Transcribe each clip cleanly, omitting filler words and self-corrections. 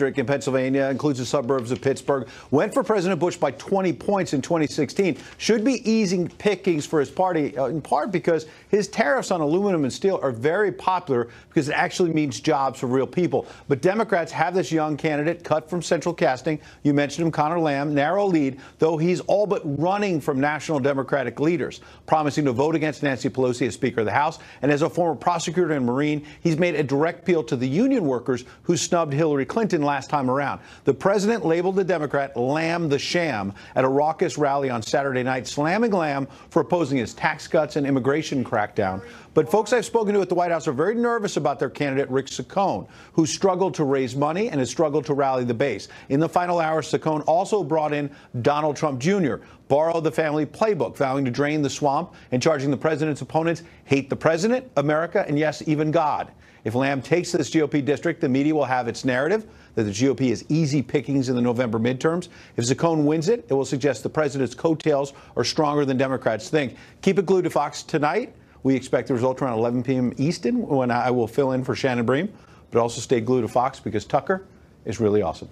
district in Pennsylvania, includes the suburbs of Pittsburgh, went for President Bush by 20 points in 2016, should be easing pickings for his party, in part because his tariffs on aluminum and steel are very popular because it actually means jobs for real people. But Democrats have this young candidate cut from central casting. You mentioned him, Conor Lamb, narrow lead, though he's all but running from national Democratic leaders, promising to vote against Nancy Pelosi as Speaker of the House. And as a former prosecutor and Marine, he's made a direct appeal to the union workers who snubbed Hillary Clinton last time around. The president labeled the Democrat Lamb the Sham at a raucous rally on Saturday night, slamming Lamb for opposing his tax cuts and immigration crackdown. But folks I've spoken to at the White House are very nervous about their candidate, Rick Saccone, who struggled to raise money and has struggled to rally the base. In the final hours, Saccone also brought in Donald Trump Jr., borrowed the family playbook, vowing to drain the swamp and charging the president's opponents hate the president, America, and yes, even God. If Lamb takes this GOP district, the media will have its narrative that the GOP is easy pickings in the November midterms. If Saccone wins it, it will suggest the president's coattails are stronger than Democrats think. Keep it glued to Fox tonight. We expect the result around 11 p.m. Eastern, when I will fill in for Shannon Bream. But also stay glued to Fox because Tucker is really awesome.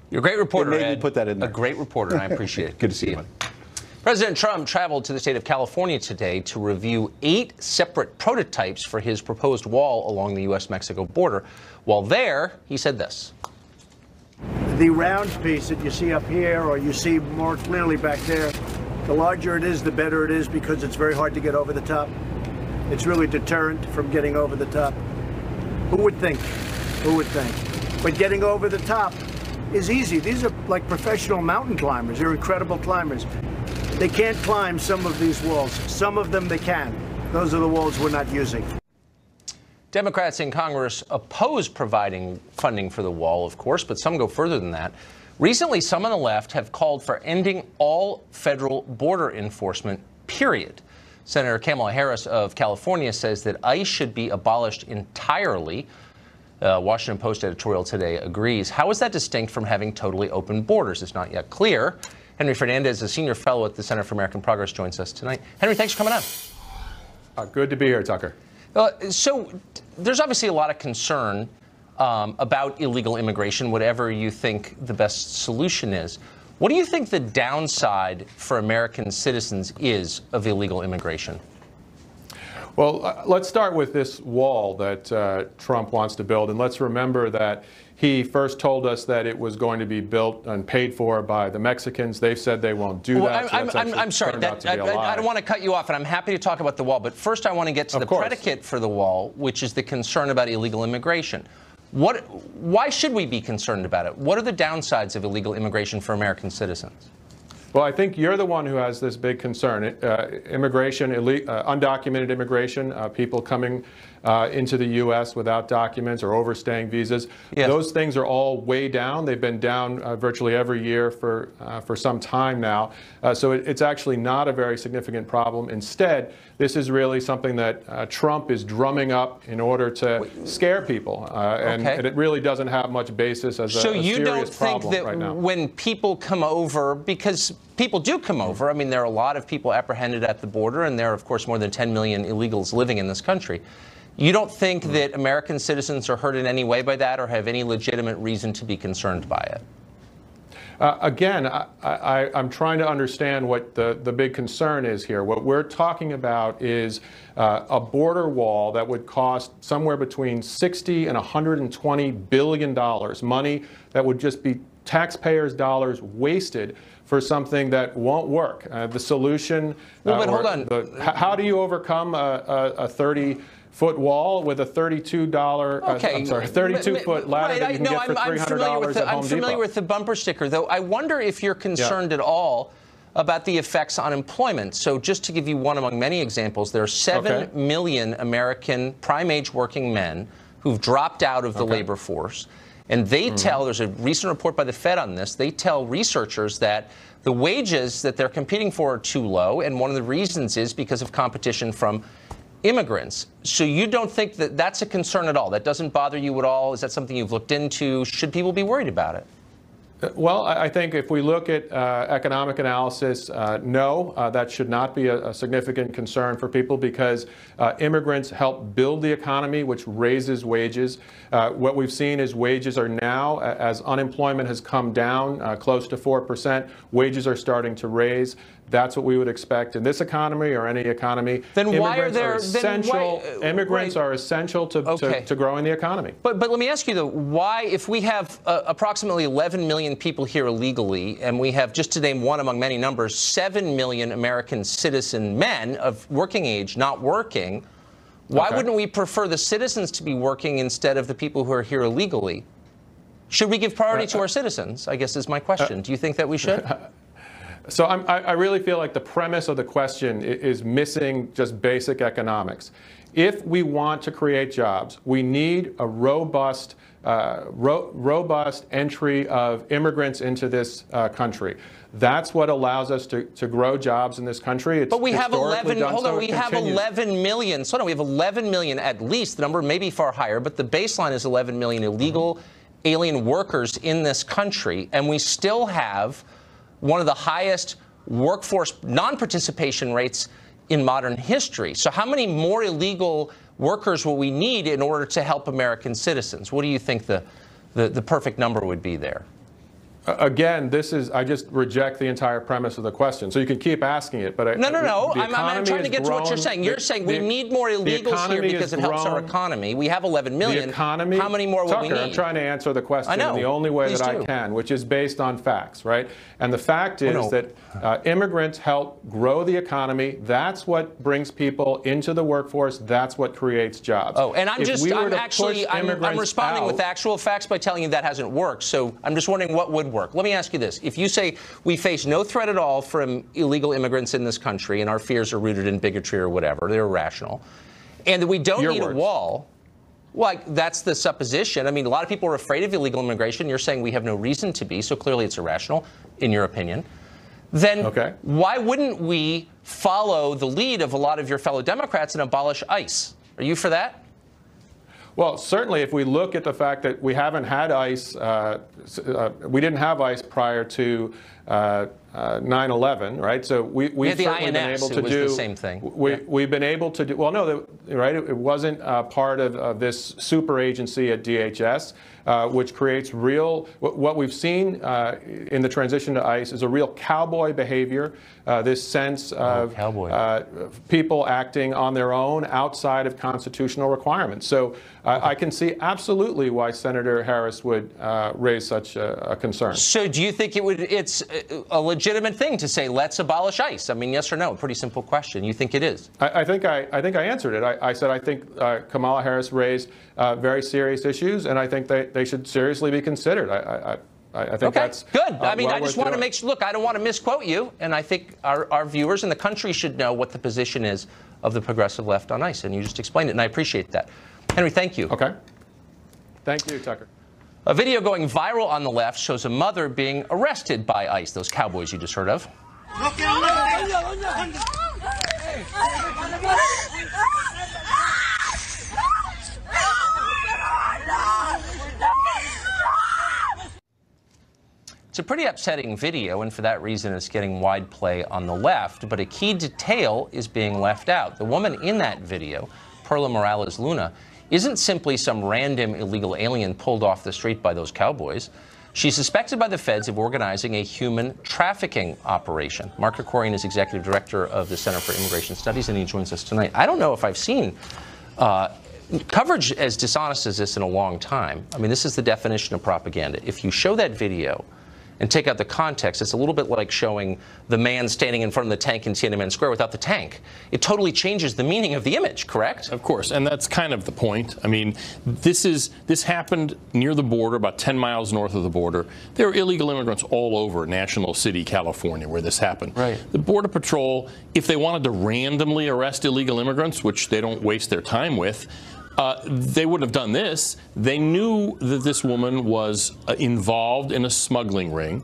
You're a great reporter, Ed. Ed. Put that in there. A great reporter, and I appreciate it. Good to see you. President Trump traveled to the state of California today to review 8 separate prototypes for his proposed wall along the U.S.-Mexico border. While there, he said this. The round piece that you see up here, or you see more clearly back there, the larger it is, the better it is, because it's very hard to get over the top. It's really deterrent from getting over the top. Who would think? Who would think? But getting over the top is easy. These are like professional mountain climbers. They're incredible climbers. They can't climb some of these walls. Some of them they can. Those are the walls we're not using. Democrats in Congress oppose providing funding for the wall, of course, but some go further than that. Recently, some on the left have called for ending all federal border enforcement, period. Senator Kamala Harris of California says that ICE should be abolished entirely. Washington Post editorial today agrees. How is that distinct from having totally open borders? It's not yet clear. Henry Fernandez, a senior fellow at the Center for American Progress, joins us tonight. Henry, thanks for coming on. Good to be here, Tucker. So there's obviously a lot of concern about illegal immigration, whatever you think the best solution is. What do you think the downside for American citizens is of illegal immigration? Well, let's start with this wall that Trump wants to build. And let's remember that he first told us that it was going to be built and paid for by the Mexicans. They've said they won't do that. I'm sorry. I don't want to cut you off, and I'm happy to talk about the wall. But first, I want to get to the predicate for the wall, which is the concern about illegal immigration. Why should we be concerned about it? What are the downsides of illegal immigration for American citizens? Well, I think you're the one who has this big concern. Immigration, undocumented immigration, people coming into the U.S. without documents or overstaying visas. Yes. Those things are all way down. They've been down virtually every year for some time now. So it's actually not a very significant problem. Instead, this is really something that Trump is drumming up in order to scare people. And it really doesn't have much basis as a serious problem right now. So you don't think that when people come over, because people do come over, I mean, there are a lot of people apprehended at the border, and there are, of course, more than 10 million illegals living in this country. You don't think that American citizens are hurt in any way by that or have any legitimate reason to be concerned by it? Again, I'm trying to understand what the big concern is here. What we're talking about is a border wall that would cost somewhere between $60 and $120 billion, money that would just be taxpayers' dollars wasted for something that won't work. The solution, well, but hold on. How do you overcome a 30-foot wall with a $32 32-foot ladder that you can get for $300 at Home Depot? I'm familiar with the bumper sticker, though. I wonder if you're concerned at all about the effects on employment. So just to give you one among many examples, there are 7 million American prime-age working men who've dropped out of the labor force. And they tell, there's a recent report by the Fed on this, they tell researchers that the wages that they're competing for are too low, and one of the reasons is because of competition from immigrants. So you don't think that that's a concern at all? That doesn't bother you at all? Is that something you've looked into? Should people be worried about it? Well, I think if we look at economic analysis, no, that should not be a significant concern for people because immigrants help build the economy, which raises wages. What we've seen is wages are now, as unemployment has come down close to 4%, wages are starting to raise. That's what we would expect in this economy or any economy. Then why are there immigrants are essential to growing the economy. But let me ask you though, why, if we have approximately 11 million people here illegally, and we have, just to name one among many numbers, 7 million American citizen men of working age not working, why wouldn't we prefer the citizens to be working instead of the people who are here illegally? Should we give priority to our citizens, I guess is my question. Do you think that we should? So I really feel like the premise of the question is missing just basic economics. If we want to create jobs, we need a robust entry of immigrants into this country. That's what allows us to grow jobs in this country. But we have 11. Hold on, we have 11 million. So no, we have 11 million at least. The number may be far higher, but the baseline is 11 million illegal alien workers in this country, and we still have one of the highest workforce non-participation rates in modern history. So how many more illegal workers will we need in order to help American citizens? What do you think the perfect number would be there? Again, I just reject the entire premise of the question. So you can keep asking it, but no. I'm trying to get to what you're saying. You're saying we need more illegals here because it helps our economy. We have 11 million. How many more will we need? I'm trying to answer the question in the only way that I can, which is based on facts, right? And the fact is that immigrants help grow the economy. That's what brings people into the workforce. That's what creates jobs. Oh, and I'm responding with actual facts by telling you that hasn't worked. So I'm just wondering what would work. Let me ask you this. If you say we face no threat at all from illegal immigrants in this country and our fears are rooted in bigotry or whatever, they're irrational, and that we don't need a wall, well, that's the supposition. I mean, a lot of people are afraid of illegal immigration. You're saying we have no reason to be, so clearly it's irrational, in your opinion. Then why wouldn't we follow the lead of a lot of your fellow Democrats and abolish ICE? Are you for that? Well, certainly if we look at the fact that we haven't had ICE, we didn't have ICE prior to 9/11, right? So we've certainly been able to do the same thing. We've been able to do, well, no, right? It wasn't part of this super agency at DHS, which creates what we've seen in the transition to ICE is a real cowboy behavior, this sense of people acting on their own outside of constitutional requirements. So I can see absolutely why Senator Harris would raise such a concern. So do you think it's a legitimate thing to say, let's abolish ICE? I mean, yes or no? Pretty simple question. You think it is? I think I answered it. I said I think Kamala Harris raised very serious issues, and I think they should seriously be considered. I think that's good. I mean, I just want to make sure. Look, I don't want to misquote you, and I think our viewers and the country should know what the position is of the progressive left on ICE, and you just explained it, and I appreciate that. Henry, thank you. Okay. Thank you, Tucker. A video going viral on the left shows a mother being arrested by ICE, those cowboys you just heard of. It's a pretty upsetting video, and for that reason it's getting wide play on the left, but a key detail is being left out. The woman in that video, Perla Morales Luna, isn't simply some random illegal alien pulled off the street by those cowboys. She's suspected by the feds of organizing a human trafficking operation. Mark Krikorian is executive director of the Center for Immigration Studies, and he joins us tonight. I don't know if I've seen coverage as dishonest as this in a long time. I mean, this is the definition of propaganda. If you show that video and take out the context, it's a little bit like showing the man standing in front of the tank in Tiananmen Square without the tank. It totally changes the meaning of the image, correct? Of course, and that's kind of the point. I mean, this happened near the border, about 10 miles north of the border. There are illegal immigrants all over National City, California, where this happened. Right. The Border Patrol, if they wanted to randomly arrest illegal immigrants, which they don't waste their time with, they wouldn't have done this. They knew that this woman was involved in a smuggling ring.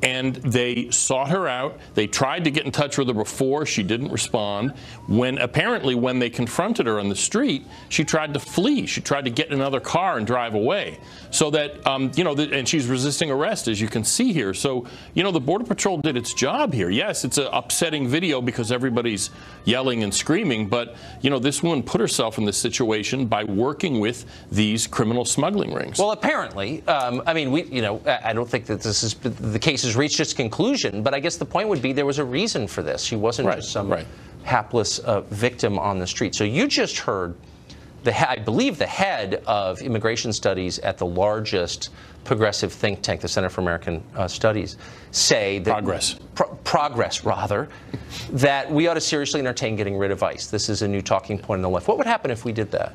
and they sought her out. They tried to get in touch with her before. She didn't respond. Apparently when they confronted her on the street, she tried to flee. She tried to get in another car and drive away. So that, and she's resisting arrest, as you can see here. So, the Border Patrol did its job here. Yes, it's an upsetting video because everybody's yelling and screaming, but, this woman put herself in this situation by working with these criminal smuggling rings. Well, apparently, I don't think that the case has reached its conclusion, but I guess the point would be there was a reason for this. She wasn't just some hapless victim on the street. So you just heard, I believe, the head of immigration studies at the largest progressive think tank, the Center for American Studies, say that progress, that we ought to seriously entertain getting rid of ICE. This is a new talking point on the left. What would happen if we did that?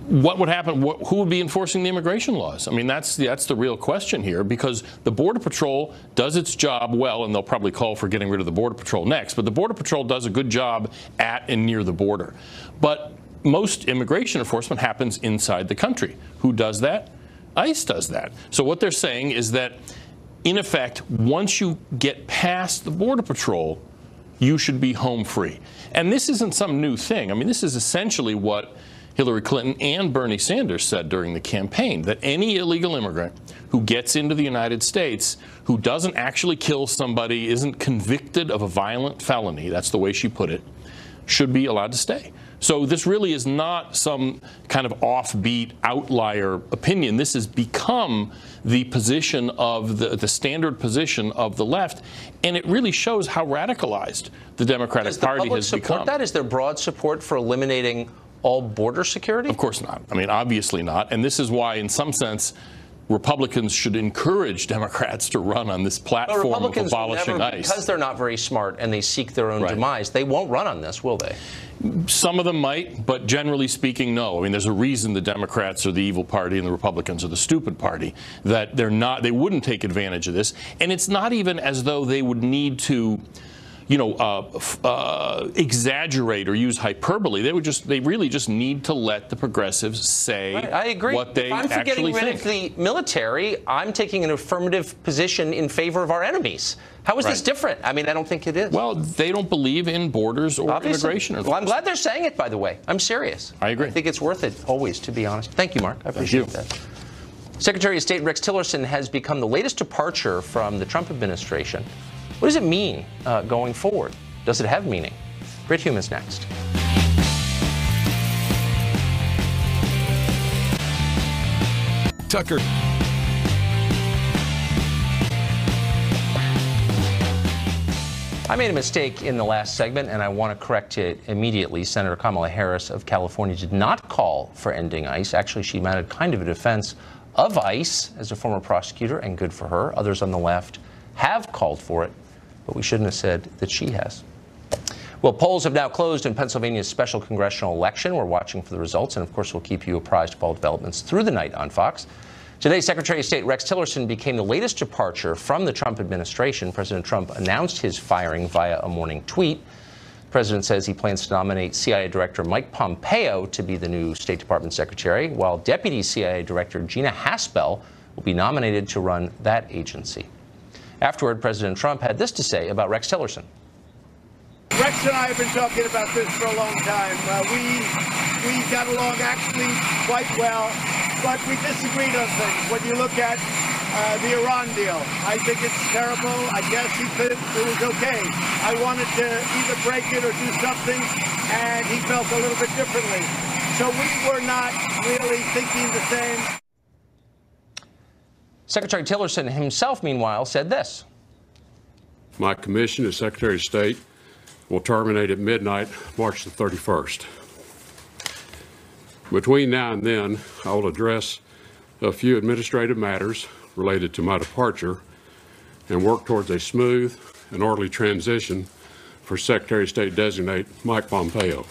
What would happen? Who would be enforcing the immigration laws? I mean, that's the real question here, because the Border Patrol does its job well, and they'll probably call for getting rid of the Border Patrol next, but the Border Patrol does a good job at and near the border. But most immigration enforcement happens inside the country. Who does that? ICE does that. So what they're saying is that, in effect, once you get past the Border Patrol, you should be home free. And this isn't some new thing. I mean, this is essentially what Hillary Clinton and Bernie Sanders said during the campaign, that any illegal immigrant who gets into the United States, who doesn't actually kill somebody, isn't convicted of a violent felony, that's the way she put it, should be allowed to stay. So this really is not some kind of offbeat outlier opinion. This has become the position of the standard position of the left, and it really shows how radicalized the Democratic Party has become. Does the public support that? Is there broad support for eliminating all border security? Of course not. I mean, obviously not. And this is why, in some sense, Republicans should encourage Democrats to run on this platform of abolishing ICE. Because they're not very smart and they seek their own demise, they won't run on this, will they? Some of them might, but generally speaking, no. I mean, there's a reason the Democrats are the evil party and the Republicans are the stupid party, that they wouldn't take advantage of this. And it's not even as though they would need to exaggerate or use hyperbole. They really just need to let the progressives say I agree. what they actually think. If I'm getting rid of the military, I'm taking an affirmative position in favor of our enemies. How is this different? I mean, I don't think it is. Well, they don't believe in borders or immigration. Well, I'm glad they're saying it, by the way. I'm serious. I agree. I think it's worth it, always, to be honest. Thank you, Mark. I appreciate that. Secretary of State Rex Tillerson has become the latest departure from the Trump administration. What does it mean going forward? Does it have meaning? Britt Hume is next. Tucker. I made a mistake in the last segment, and I want to correct it immediately. Senator Kamala Harris of California did not call for ending ICE. Actually, she mounted kind of a defense of ICE as a former prosecutor, and good for her. Others on the left have called for it, but we shouldn't have said that she has. Well, polls have now closed in Pennsylvania's special congressional election. We're watching for the results, and of course, we'll keep you apprised of all developments through the night on Fox. Today, Secretary of State Rex Tillerson became the latest departure from the Trump administration. President Trump announced his firing via a morning tweet. The president says he plans to nominate CIA Director Mike Pompeo to be the new State Department secretary, while Deputy CIA Director Gina Haspel will be nominated to run that agency. Afterward, President Trump had this to say about Rex Tillerson. Rex and I have been talking about this for a long time. We got along actually quite well, but we disagreed on things. When you look at the Iran deal, I think it's terrible. I guess it was okay. I wanted to either break it or do something, and he felt a little bit differently. So we were not really thinking the same. Secretary Tillerson himself, meanwhile, said this. My commission as Secretary of State will terminate at midnight, March the 31st. Between now and then, I will address a few administrative matters related to my departure and work towards a smooth and orderly transition for Secretary of State designate Mike Pompeo.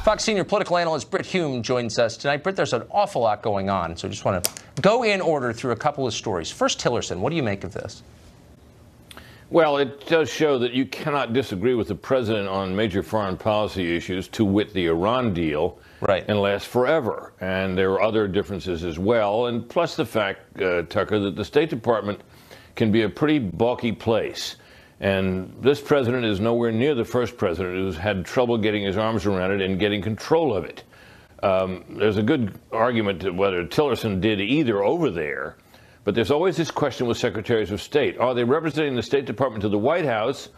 Fox senior political analyst Britt Hume joins us tonight. Britt, there's an awful lot going on, so I just want to go in order through a couple of stories. First, Tillerson, what do you make of this? Well, it does show that you cannot disagree with the president on major foreign policy issues, to wit the Iran deal, right, and last forever. And there are other differences as well. And plus the fact, Tucker, that the State Department can be a pretty bulky place. And this president is nowhere near the first president who's had trouble getting his arms around it and getting control of it. There's a good argument to whether Tillerson did either over there. But there's always this question with secretaries of state. Are they representing the State Department to the White House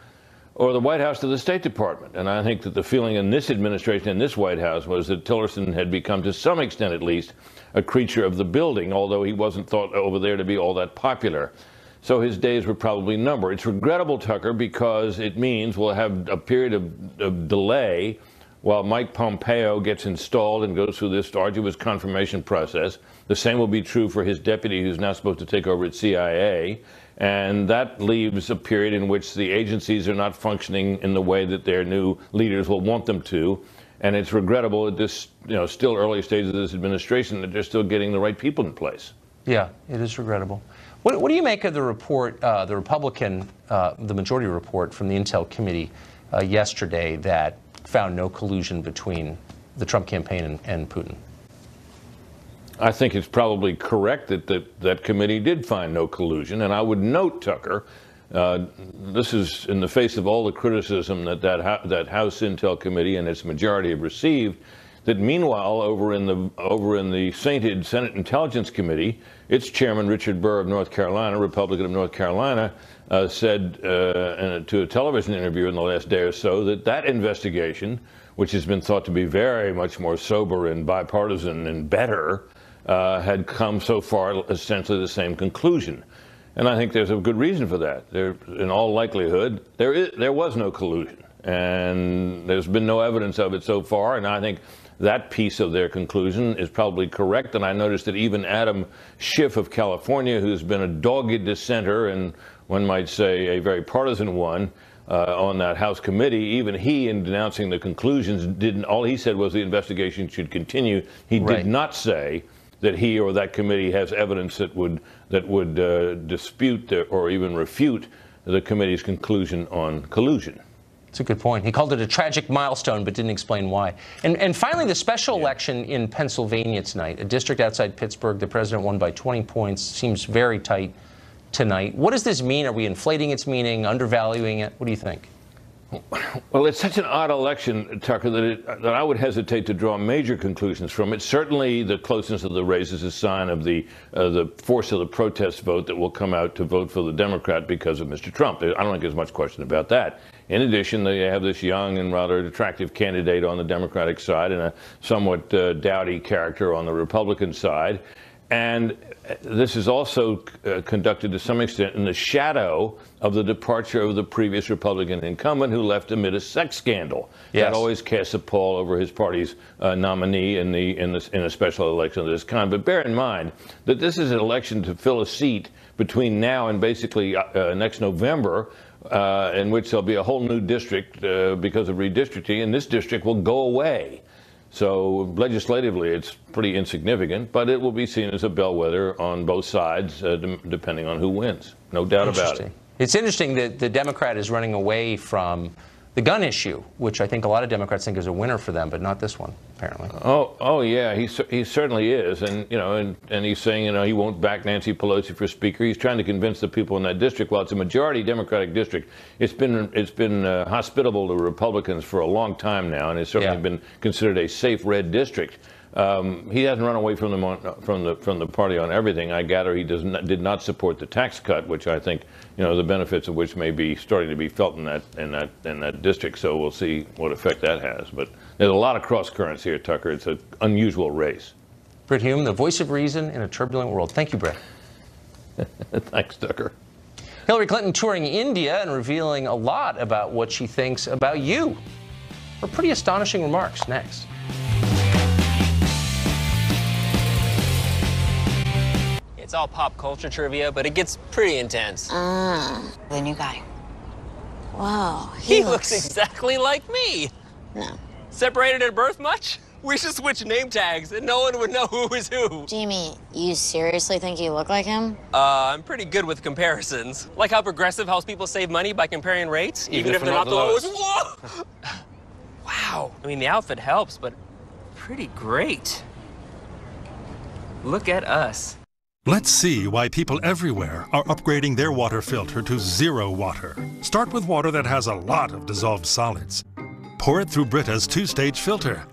or the White House to the State Department? And I think that the feeling in this administration and this White House was that Tillerson had become, to some extent at least, a creature of the building, although he wasn't thought over there to be all that popular. So his days were probably numbered. It's regrettable, Tucker, because it means we'll have a period of delay while Mike Pompeo gets installed and goes through this arduous confirmation process. The same will be true for his deputy, who's now supposed to take over at CIA. And that leaves a period in which the agencies are not functioning in the way that their new leaders will want them to. And it's regrettable at this, still early stage of this administration that they're still getting the right people in place. Yeah, it is regrettable. What do you make of the report, the majority report from the Intel Committee yesterday that found no collusion between the Trump campaign and Putin? I think it's probably correct that that committee did find no collusion. And I would note, Tucker, this is in the face of all the criticism that House Intel Committee and its majority have received, that meanwhile, over in the sainted Senate Intelligence Committee, its chairman, Richard Burr of North Carolina, Republican of North Carolina, said to a television interview in the last day or so that investigation, which has been thought to be very much more sober and bipartisan and better, had come so far essentially the same conclusion. And I think there's a good reason for that. In all likelihood, there was no collusion, and there's been no evidence of it so far. And I think that piece of their conclusion is probably correct. And I noticed that even Adam Schiff of California, who's been a dogged dissenter and one might say a very partisan one on that House committee, even he, in denouncing the conclusions, all he said was the investigation should continue. He did not say that he or that committee has evidence that would dispute or even refute the committee's conclusion on collusion. That's a good point. He called it a tragic milestone, but didn't explain why. And finally, the special election in Pennsylvania tonight, a district outside Pittsburgh. The president won by 20 points. Seems very tight tonight. What does this mean? Are we inflating its meaning, undervaluing it? What do you think? Well, it's such an odd election, Tucker, that I would hesitate to draw major conclusions from it. Certainly, the closeness of the race is a sign of the force of the protest vote that will come out to vote for the Democrat because of Mr. Trump. I don't think there's much question about that. In addition, they have this young and rather attractive candidate on the Democratic side and a somewhat dowdy character on the Republican side. And this is also conducted to some extent in the shadow of the departure of the previous Republican incumbent, who left amid a sex scandal. Yes. That always casts a pall over his party's nominee in a special election of this kind. But bear in mind that this is an election to fill a seat between now and basically next November, in which there'll be a whole new district because of redistricting, and this district will go away. So legislatively, it's pretty insignificant, but it will be seen as a bellwether on both sides, depending on who wins. No doubt about it. It's interesting that the Democrat is running away from the gun issue, which I think a lot of Democrats think is a winner for them, but not this one, apparently. Oh yeah, he certainly is, and and he's saying he won't back Nancy Pelosi for Speaker. He's trying to convince the people in that district. While it's a majority Democratic district, it's been hospitable to Republicans for a long time now, and it's certainly been considered a safe red district. He hasn't run away from the party on everything. I gather he did not support the tax cut, which I think the benefits of which may be starting to be felt in that district. So we'll see what effect that has. But there's a lot of cross currents here, Tucker. It's an unusual race. Britt Hume, the voice of reason in a turbulent world. Thank you, Britt. Thanks, Tucker. Hillary Clinton touring India and revealing a lot about what she thinks about you. Her pretty astonishing remarks next. It's all pop culture trivia, but it gets pretty intense. The new guy. Whoa, he looks exactly like me. No. Separated at birth much? We should switch name tags and no one would know who is who. Jamie, you seriously think you look like him? I'm pretty good with comparisons. Like how Progressive helps people save money by comparing rates, even if they're not the lowest. Whoa! Wow. I mean, the outfit helps, but pretty great. Look at us. Let's see why people everywhere are upgrading their water filter to Zero Water. Start with water that has a lot of dissolved solids. Pour it through Brita's two-stage filter.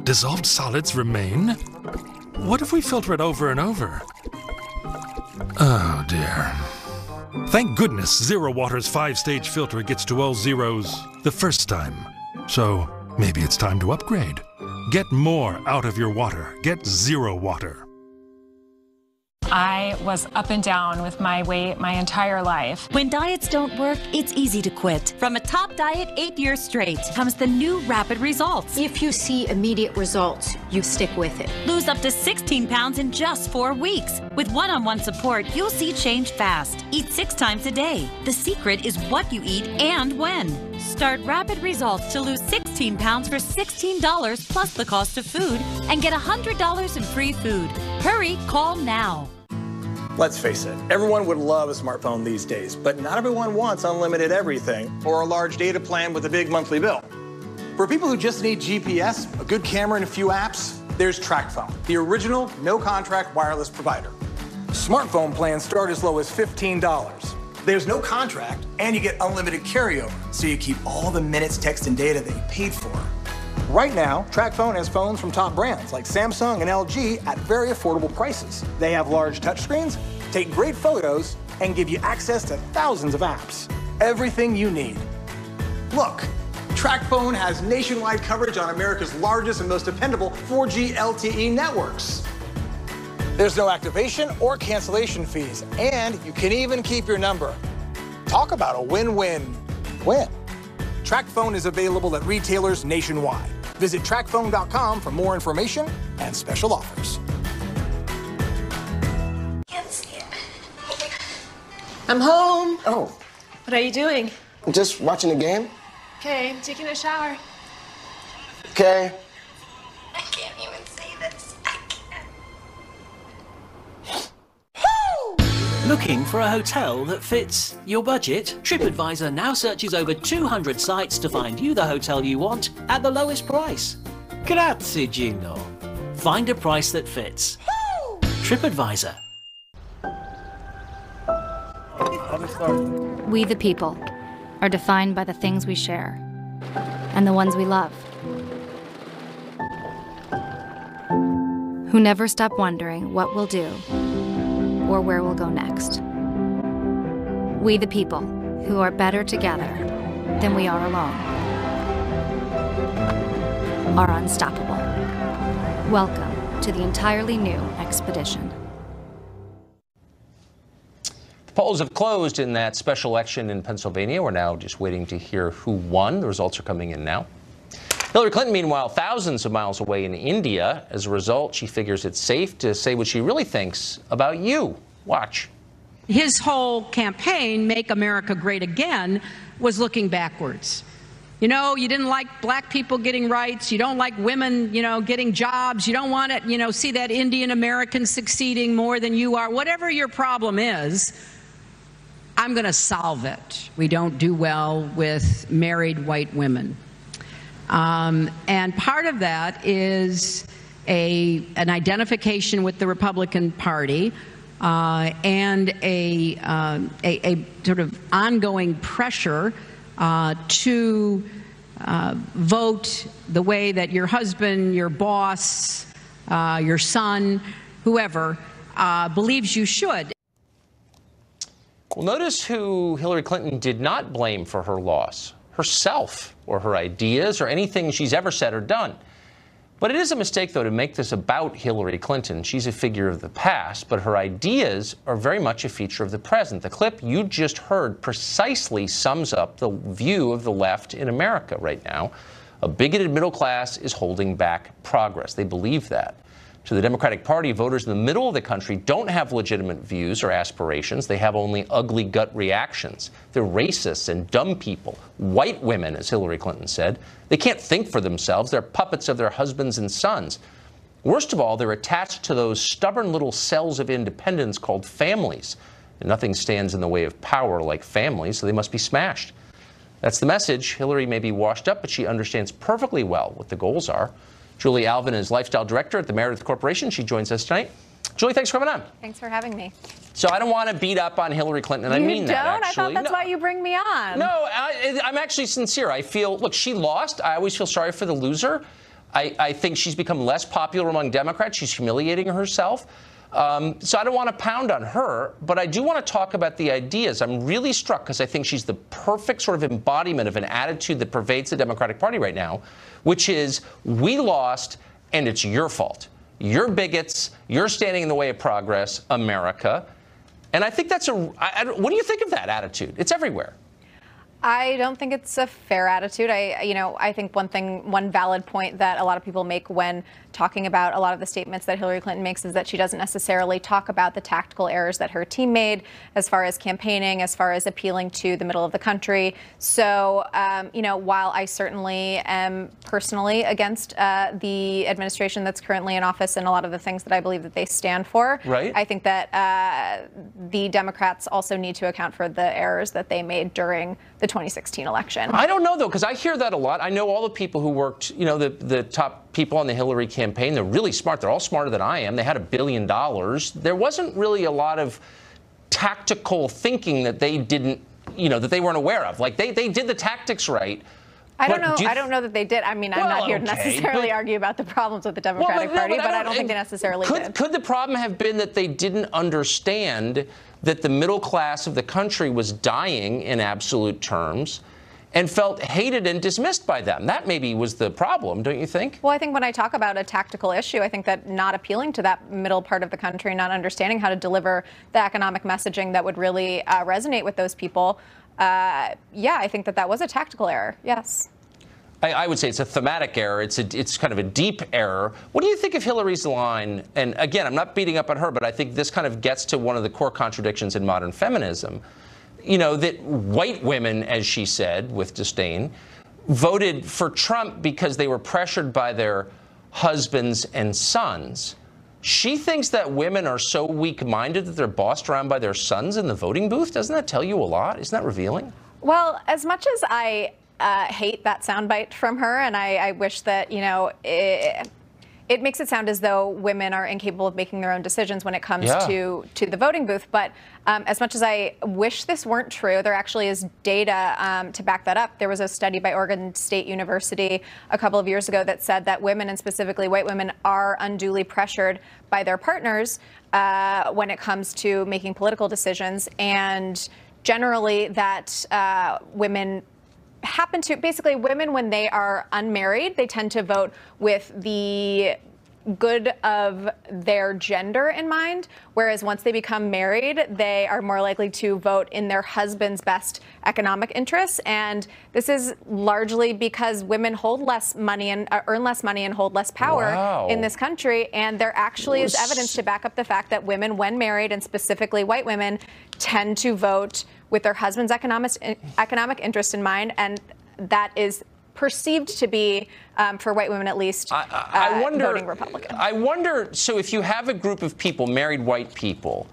Dissolved solids remain? What if we filter it over and over? Oh dear. Thank goodness Zero Water's 5-stage filter gets to all zeros the first time. So maybe it's time to upgrade. Get more out of your water. Get Zero Water. I was up and down with my weight my entire life. When diets don't work, it's easy to quit. From a top diet 8 years straight comes the new Rapid Results. If you see immediate results, you stick with it. Lose up to 16 pounds in just 4 weeks. With one-on-one support, you'll see change fast. Eat 6 times a day. The secret is what you eat and when. Start Rapid Results to lose 16 pounds for $16 plus the cost of food and get $100 in free food. Hurry, call now. Let's face it, everyone would love a smartphone these days, but not everyone wants unlimited everything or a large data plan with a big monthly bill. For people who just need GPS, a good camera, and a few apps, there's TracFone, the original no-contract wireless provider. Smartphone plans start as low as $15. There's no contract, and you get unlimited carryover, so you keep all the minutes, text, and data that you paid for. Right now, TracFone has phones from top brands like Samsung and LG at very affordable prices. They have large touchscreens, take great photos, and give you access to thousands of apps. Everything you need. Look, TracFone has nationwide coverage on America's largest and most dependable 4G LTE networks. There's no activation or cancellation fees, and you can even keep your number. Talk about a win-win-win. TracFone is available at retailers nationwide. Visit TracFone.com for more information and special offers. Can't see it. I'm home. Oh. What are you doing? I'm just watching the game. Okay, I'm taking a shower. Okay. I can't even say this. I can't. Looking for a hotel that fits your budget? TripAdvisor now searches over 200 sites to find you the hotel you want at the lowest price. Grazie, Gino. Find a price that fits. TripAdvisor. We the people are defined by the things we share and the ones we love, who never stop wondering what we'll do or where we'll go next. We the people who are better together than we are alone, are unstoppable. Welcome to the entirely new expedition. The polls have closed in that special election in Pennsylvania. We're now just waiting to hear who won. The results are coming in now. Hillary Clinton, meanwhile, thousands of miles away in India. As a result, she figures it's safe to say what she really thinks about you. Watch. His whole campaign, Make America Great Again, was looking backwards. You know, you didn't like black people getting rights. You don't like women, getting jobs. You don't want to, see that Indian American succeeding more than you are. Whatever your problem is, I'm going to solve it. We don't do well with married white women. And part of that is an identification with the Republican Party and a sort of ongoing pressure to vote the way that your husband, your boss, your son, whoever, believes you should. Well, notice who Hillary Clinton did not blame for her loss. Herself, or her ideas, or anything she's ever said or done. But it is a mistake, though, to make this about Hillary Clinton. She's a figure of the past, but her ideas are very much a feature of the present. The clip you just heard precisely sums up the view of the left in America right now. A bigoted middle class is holding back progress. They believe that. To the Democratic Party, voters in the middle of the country don't have legitimate views or aspirations. They have only ugly gut reactions. They're racists and dumb people. White women, as Hillary Clinton said. They can't think for themselves. They're puppets of their husbands and sons. Worst of all, they're attached to those stubborn little cells of independence called families. And nothing stands in the way of power like families, so they must be smashed. That's the message. Hillary may be washed up, but she understands perfectly well what the goals are. Julie Alvin is lifestyle director at the Meredith Corporation. She joins us tonight. Julie, thanks for coming on. Thanks for having me. So I don't want to beat up on Hillary Clinton, and I mean that, actually. I thought that's why you bring me on. No, I'm actually sincere. I feel, look, she lost. I always feel sorry for the loser. I think she's become less popular among Democrats. She's humiliating herself. So I don't want to pound on her, but I do want to talk about the ideas. I'm really struck because I think she's the perfect sort of embodiment of an attitude that pervades the Democratic Party right now, which is, we lost and it's your fault. You're bigots. You're standing in the way of progress, America. And I think that's what do you think of that attitude? It's everywhere. I don't think it's a fair attitude. I think one valid point that a lot of people make when talking about a lot of the statements that Hillary Clinton makes is that she doesn't necessarily talk about the tactical errors that her team made as far as campaigning, as far as appealing to the middle of the country. So, while I certainly am personally against the administration that's currently in office and a lot of the things that I believe that they stand for, right. I think that the Democrats also need to account for the errors that they made during the 2016 election. I don't know, though, because I hear that a lot. I know all the people who worked, the top people on the Hillary campaign. They're really smart. They're all smarter than I am. They had $1 billion. There wasn't really a lot of tactical thinking that they didn't, that they weren't aware of. Like, they did the tactics right. I don't know. I don't know that they did. I mean, I'm not here to necessarily argue about the problems with the Democratic Party, but I don't think they necessarily did. Could the problem have been that they didn't understand that the middle class of the country was dying in absolute terms and felt hated and dismissed by them? That maybe was the problem, don't you think? Well, I think when I talk about a tactical issue, I think that not appealing to that middle part of the country, not understanding how to deliver the economic messaging that would really resonate with those people, I think that was a tactical error, yes. I would say it's a thematic error. It's kind of a deep error. What do you think of Hillary's line? And again, I'm not beating up on her, but I think this kind of gets to one of the core contradictions in modern feminism. That white women, as she said with disdain, voted for Trump because they were pressured by their husbands and sons. She thinks that women are so weak-minded that they're bossed around by their sons in the voting booth. Doesn't that tell you a lot? Isn't that revealing? Well, as much as I hate that soundbite from her, and I wish that, it makes it sound as though women are incapable of making their own decisions when it comes to the voting booth. But as much as I wish this weren't true, there actually is data to back that up. There was a study by Oregon State University a couple of years ago that said that women, and specifically white women, are unduly pressured by their partners when it comes to making political decisions. And generally that women happen to, basically women, when they are unmarried, they tend to vote with the good of their gender in mind, whereas once they become married, they are more likely to vote in their husband's best economic interests. And this is largely because women hold less money and earn less money and hold less power in this country. And there actually is evidence to back up the fact that women, when married, and specifically white women, tend to vote with their husband's economic interest in mind, and that is perceived to be, for white women at least, voting Republican. I wonder, so if you have a group of people, married white people,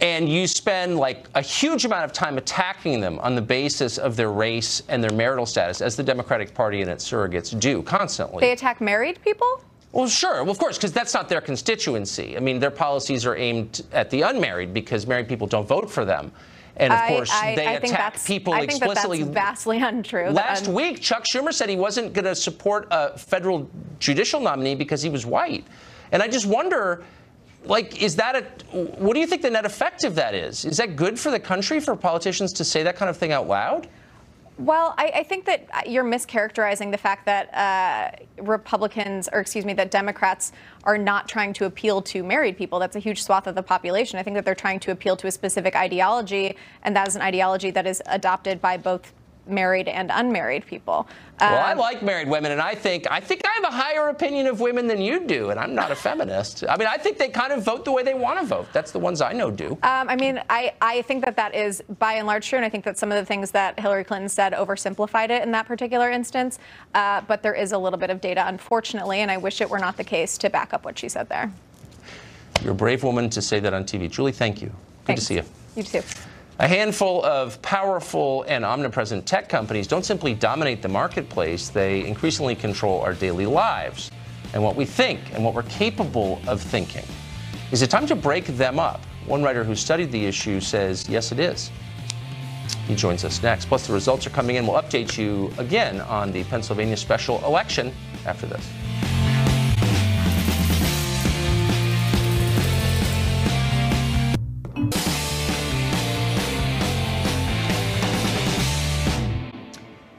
and you spend like a huge amount of time attacking them on the basis of their race and their marital status, as the Democratic Party and its surrogates do constantly. They attack married people? Well, sure. Well, of course, because that's not their constituency. I mean, their policies are aimed at the unmarried because married people don't vote for them. And, of course, they attack people explicitly. I think that's vastly untrue. Last week, Chuck Schumer said he wasn't going to support a federal judicial nominee because he was white. And I just wonder, like, what do you think the net effect of that is? Is that good for the country for politicians to say that kind of thing out loud? Well, I think that you're mischaracterizing the fact that that Democrats are not trying to appeal to married people. That's a huge swath of the population. I think that they're trying to appeal to a specific ideology, and that is an ideology that is adopted by both married and unmarried people. Well, I like married women, and I think I have a higher opinion of women than you do, and I'm not a feminist. I mean, I think they kind of vote the way they want to vote. That's the ones I know do. I mean, I think that is by and large true, and I think that some of the things that Hillary Clinton said oversimplified it in that particular instance. But there is a little bit of data, unfortunately, and I wish it were not the case to back up what she said there. You're a brave woman to say that on TV. Julie, thank you. Good to see you. You too. A handful of powerful and omnipresent tech companies don't simply dominate the marketplace, they increasingly control our daily lives and what we think and what we're capable of thinking. Is it time to break them up? One writer who studied the issue says, yes, it is. He joins us next. Plus, the results are coming in. We'll update you again on the Pennsylvania special election after this.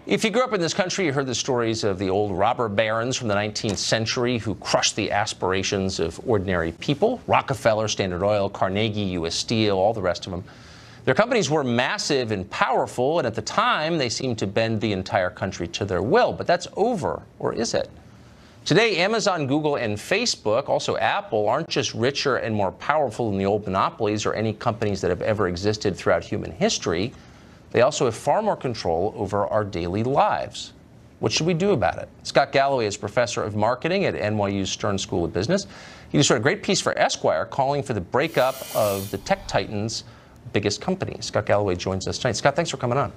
If you grew up in this country, you heard the stories of the old robber barons from the 19th century who crushed the aspirations of ordinary people. Rockefeller, Standard Oil, Carnegie, U.S. Steel, all the rest of them. Their companies were massive and powerful, and at the time, they seemed to bend the entire country to their will. But that's over, or is it? Today, Amazon, Google, and Facebook, also Apple, aren't just richer and more powerful than the old monopolies or any companies that have ever existed throughout human history. They also have far more control over our daily lives. What should we do about it? Scott Galloway is professor of marketing at NYU's Stern School of Business. He just wrote a great piece for Esquire calling for the breakup of the tech titans' biggest companies. Scott Galloway joins us tonight. Scott, thanks for coming on.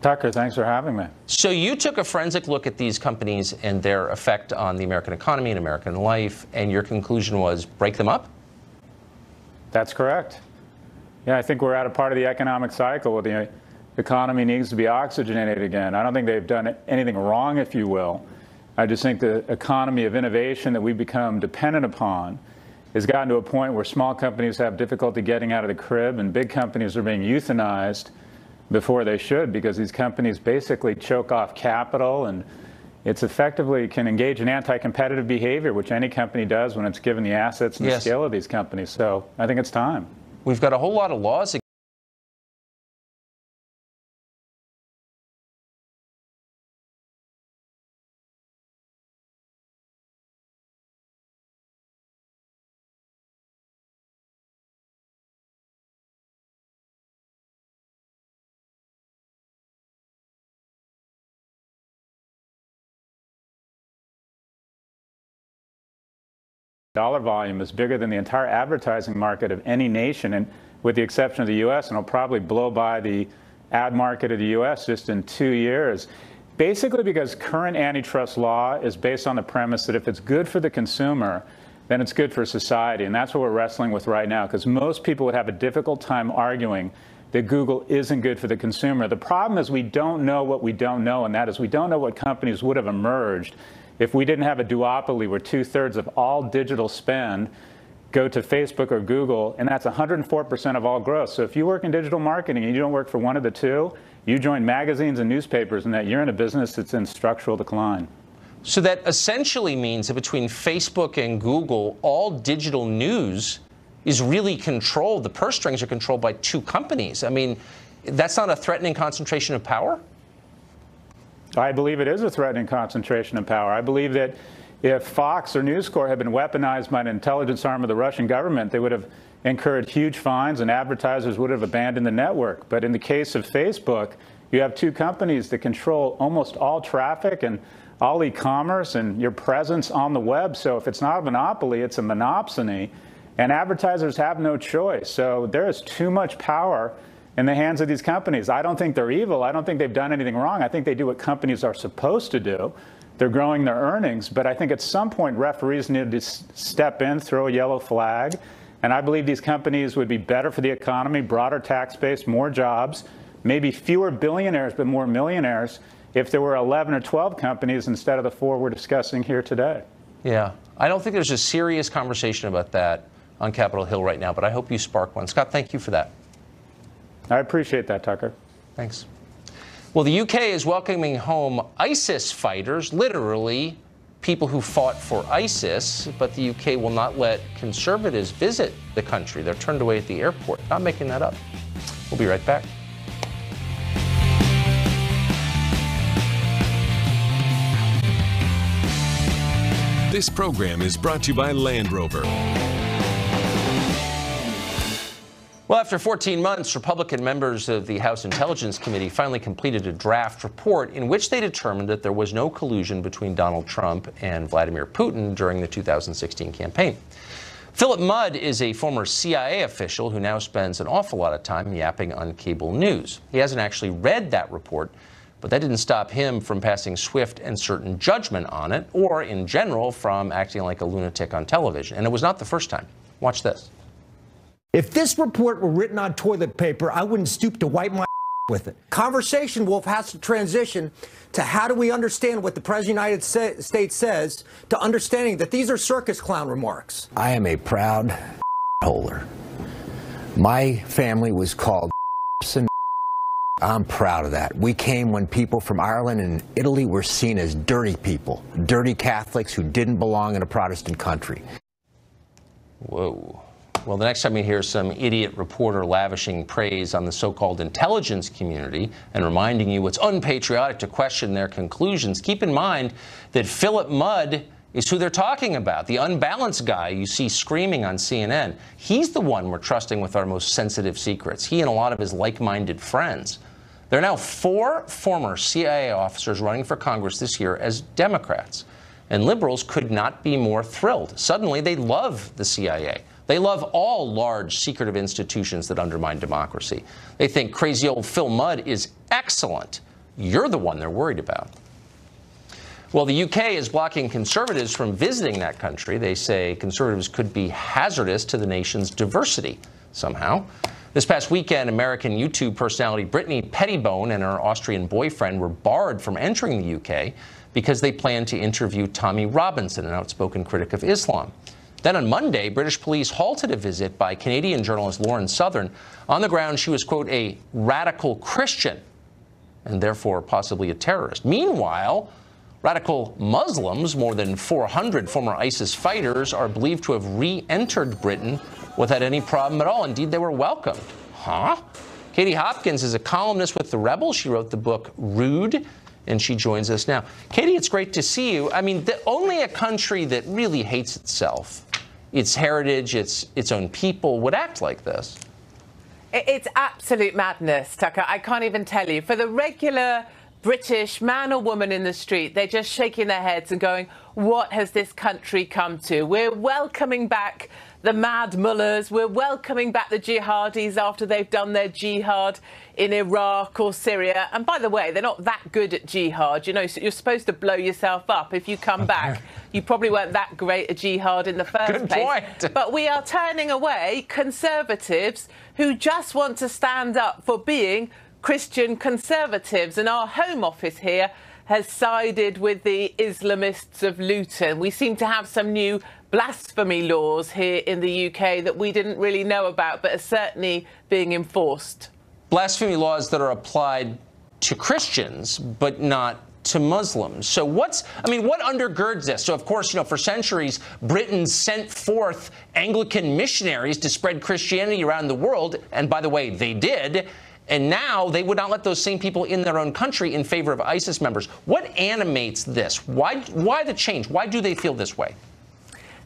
Tucker, thanks for having me. So you took a forensic look at these companies and their effect on the American economy and American life, and your conclusion was break them up? That's correct. Yeah, I think we're at a part of the economic cycle where the economy needs to be oxygenated again. I don't think they've done anything wrong, if you will. I just think the economy of innovation that we've become dependent upon has gotten to a point where small companies have difficulty getting out of the crib and big companies are being euthanized before they should, because these companies basically choke off capital, and it's effectively can engage in anti-competitive behavior, which any company does when it's given the assets and the scale of these companies. So I think it's time. We've got a whole lot of laws. Dollar volume is bigger than the entire advertising market of any nation, and with the exception of the U.S., and it'll probably blow by the ad market of the U.S. just in 2 years. Basically because current antitrust law is based on the premise that if it's good for the consumer, then it's good for society, and that's what we're wrestling with right now, because most people would have a difficult time arguing that Google isn't good for the consumer. The problem is we don't know what we don't know, and that is we don't know what companies would have emerged if we didn't have a duopoly where 2/3 of all digital spend go to Facebook or Google, and that's 104% of all growth. So if you work in digital marketing and you don't work for one of the two, you join magazines and newspapers, and that you're in a business that's in structural decline. So that essentially means that between Facebook and Google, all digital news is really controlled. The purse strings are controlled by two companies. I mean, that's not a threatening concentration of power? I believe it is a threatening concentration of power. I believe that if Fox or News Corp had been weaponized by an intelligence arm of the Russian government, they would have incurred huge fines and advertisers would have abandoned the network. But in the case of Facebook, you have two companies that control almost all traffic and all e-commerce and your presence on the web. So if it's not a monopoly, it's a monopsony, and advertisers have no choice. So there is too much power in the hands of these companies. I don't think they're evil. I don't think they've done anything wrong. I think they do what companies are supposed to do. They're growing their earnings. But I think at some point referees need to step in, throw a yellow flag. And I believe these companies would be better for the economy, broader tax base, more jobs, maybe fewer billionaires but more millionaires if there were 11 or 12 companies instead of the 4 we're discussing here today. Yeah. I don't think there's a serious conversation about that on Capitol Hill right now, but I hope you spark one. Scott, thank you for that. I appreciate that, Tucker. Thanks. Well, the UK is welcoming home ISIS fighters, literally people who fought for ISIS, but the UK will not let conservatives visit the country. They're turned away at the airport. Not making that up. We'll be right back. This program is brought to you by Land Rover. Well, after 14 months, Republican members of the House Intelligence Committee finally completed a draft report in which they determined that there was no collusion between Donald Trump and Vladimir Putin during the 2016 campaign. Philip Mudd is a former CIA official who now spends an awful lot of time yapping on cable news. He hasn't actually read that report, but that didn't stop him from passing swift and certain judgment on it, or in general from acting like a lunatic on television. And it was not the first time. Watch this. If this report were written on toilet paper, I wouldn't stoop to wipe my with it. Conversation, Wolf, has to transition to how do we understand what the President of the United States says, to understanding that these are circus clown remarks. I am a proud holder. My family was called I'm proud of that. We came when people from Ireland and Italy were seen as dirty people, dirty Catholics who didn't belong in a Protestant country. Whoa. Well, the next time you hear some idiot reporter lavishing praise on the so-called intelligence community and reminding you it's unpatriotic to question their conclusions, keep in mind that Philip Mudd is who they're talking about, the unbalanced guy you see screaming on CNN. He's the one we're trusting with our most sensitive secrets, he and a lot of his like-minded friends. There are now 4 former CIA officers running for Congress this year as Democrats, and liberals could not be more thrilled. Suddenly, they love the CIA. They love all large, secretive institutions that undermine democracy. They think crazy old Phil Mudd is excellent. You're the one they're worried about. Well, the UK is blocking conservatives from visiting that country. They say conservatives could be hazardous to the nation's diversity somehow. This past weekend, American YouTube personality Brittany Pettibone and her Austrian boyfriend were barred from entering the UK because they planned to interview Tommy Robinson, an outspoken critic of Islam. Then on Monday, British police halted a visit by Canadian journalist Lauren Southern on the ground she was, quote, a radical Christian and therefore possibly a terrorist. Meanwhile, radical Muslims, more than 400 former ISIS fighters, are believed to have re-entered Britain without any problem at all. Indeed, they were welcomed. Huh? Katie Hopkins is a columnist with The Rebel. She wrote the book Rude, and she joins us now. Katie, it's great to see you. I mean, only a country that really hates itself, its heritage, its own people, would act like this. It's absolute madness, Tucker. I can't even tell you. For the regular British man or woman in the street, they're just shaking their heads and going, what has this country come to? We're welcoming back the mad mullahs. We're welcoming back the jihadis after they've done their jihad in Iraq or Syria. And by the way, they're not that good at jihad. You know, so you're supposed to blow yourself up if you come back. You probably weren't that great at jihad in the first place. Point. But we are turning away conservatives who just want to stand up for being Christian conservatives. And our Home Office here has sided with the Islamists of Luton. We seem to have some new blasphemy laws here in the UK that we didn't really know about, but are certainly being enforced. Blasphemy laws that are applied to Christians, but not to Muslims. So what undergirds this? So of course, for centuries, Britain sent forth Anglican missionaries to spread Christianity around the world. And by the way, they did. And now they would not let those same people in their own country in favor of ISIS members. What animates this? Why the change? Why do they feel this way?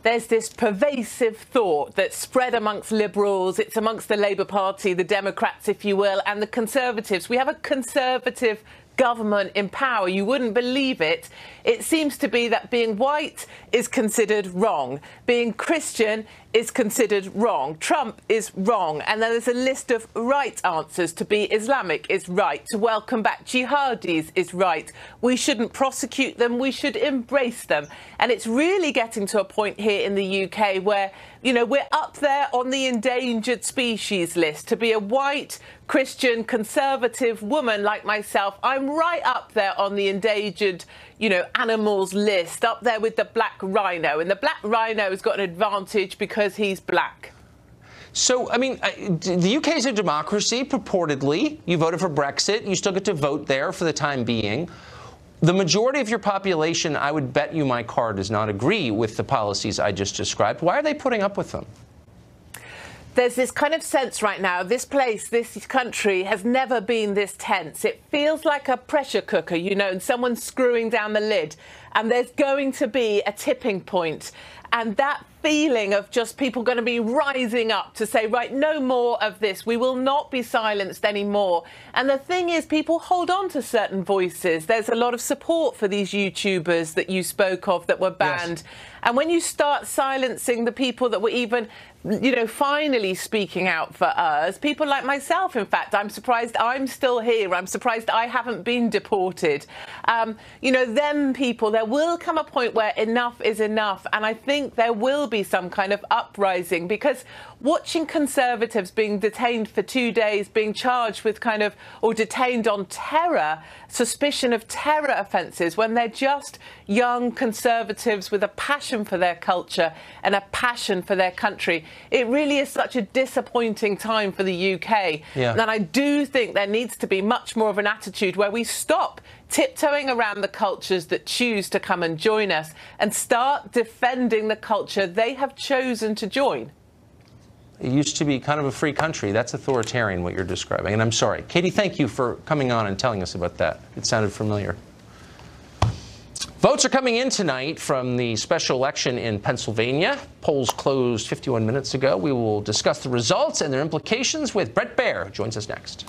There's this pervasive thought that's spread amongst liberals. It's amongst the Labour Party, the Democrats, if you will, and the Conservatives. We have a Conservative government in power. You wouldn't believe it. It seems to be that being white is considered wrong. Being Christian is considered wrong. Trump is wrong. And then there's a list of right answers. To be Islamic is right. To welcome back jihadis is right. We shouldn't prosecute them. We should embrace them. And it's really getting to a point here in the UK where, we're up there on the endangered species list. To be a white Christian conservative woman like myself, I'm right up there on the endangered, animals list, up there with the black rhino. And the black rhino has got an advantage because he's black. So, the UK is a democracy, purportedly. You voted for Brexit. You still get to vote there for the time being. The majority of your population, I would bet you my car, does not agree with the policies I just described. Why are they putting up with them? there's this kind of sense right now, this place, this country has never been this tense. It feels like a pressure cooker, you know, and someone's screwing down the lid, and there's going to be a tipping point. And that feeling of just people going to be rising up to say, right, no more of this. We will not be silenced anymore. And the thing is, people hold on to certain voices. There's a lot of support for these YouTubers that you spoke of that were banned. Yes. And when you start silencing the people that were even, you know, finally speaking out for us, people like myself, in fact, I'm surprised I'm still here. I'm surprised I haven't been deported. You know, them people, there will come a point where enough is enough. And I think there will be some kind of uprising, because watching Conservatives being detained for 2 days, being charged with kind of, or detained on terror, suspicion of terror offences, when they're just young Conservatives with a passion for their culture and a passion for their country, it really is such a disappointing time for the UK. Yeah. And I do think there needs to be much more of an attitude where we stop tiptoeing around the cultures that choose to come and join us and start defending the culture they have chosen to join. It used to be kind of a free country. That's authoritarian, what you're describing. And I'm sorry. Katie, thank you for coming on and telling us about that. It sounded familiar. Votes are coming in tonight from the special election in Pennsylvania. Polls closed 51 minutes ago. We will discuss the results and their implications with Brett Baer, who joins us next.